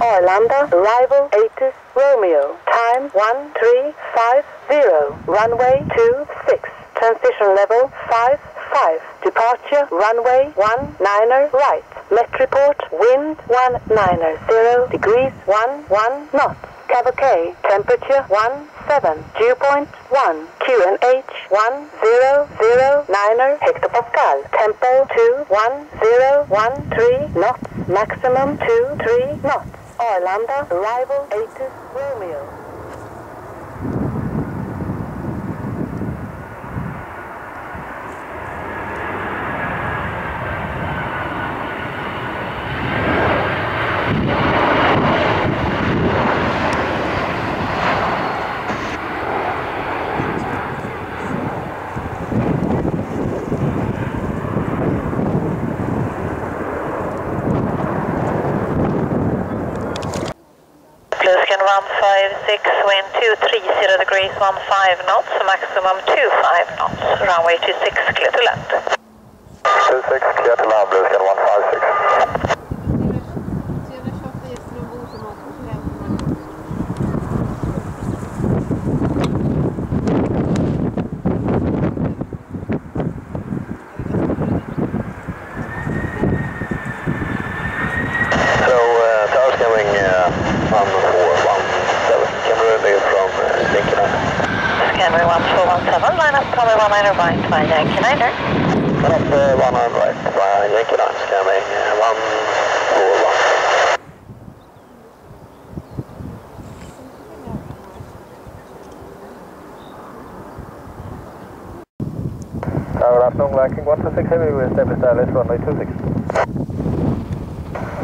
Arlanda, arrival 80 Romeo, time 1350, runway 26, transition level 55, departure runway 19 right, Met report wind 190 degrees 11 knots, cover K, temperature 17, dew point 1, QNH 1009 hectopascal, tempo 21013 knots, maximum 23 knots. Arlanda, arrival 80 Romeo. Ilyushin 156, wind 230 degrees 15 knots, maximum 25 knots, runway 26, clear to land. 26, clear to land, Ilyushin 156. Scanner 1417, line up Tommy 19 right by Yankee 9er. Line up 19 right by Yankee 9, scanning 141. Good afternoon, Viking 126 heavy, we establish ILS runway 26.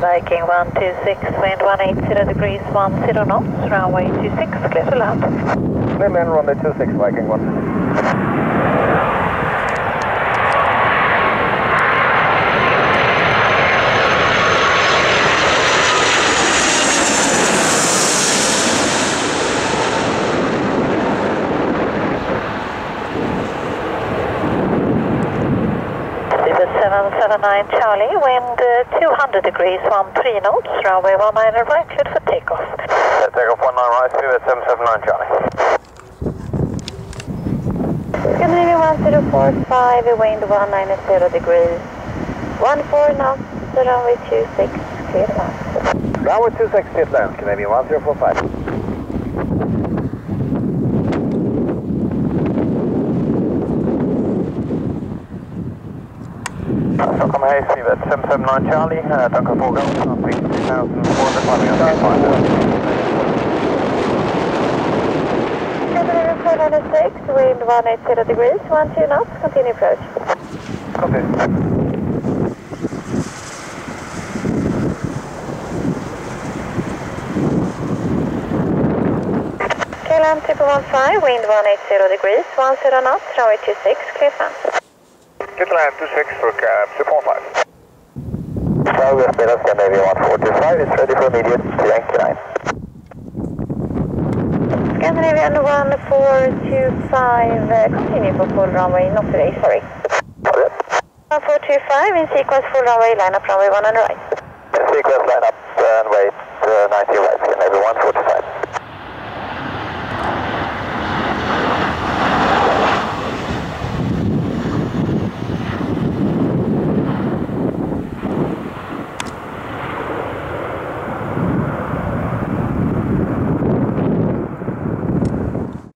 Viking 126, wind 180 degrees 10 knots, runway 26, clear to land. Clear land, runway 26, Viking 126. Cibus 779 Charlie, wind 200 degrees 13 knots, runway 19 right, cleared for takeoff. Takeoff 19 right, Cibus 779 Charlie. Scandinavia 1045, wind 190 degrees, 14 knots, runway 26, clear to land. Runway 26, clear to land, Canadian 1045. Stockholm Hayes, Cibus 779 Charlie, Duncan 4 Golf, 3,400 climbing on Scandinavia 496, wind 180 degrees, 12 knots, continue approach. Copy. KLM 315, wind 180 degrees, 10 knots, runway 26, clear land. Clear land 26 for cab 245. Southwest Middle Scandinavia 1425 is ready for immediate Yankee 9. Scandinavian 1425, continue for full runway, not today, sorry. 1425, in sequence full runway, line up runway 1 on the right. Sequence line up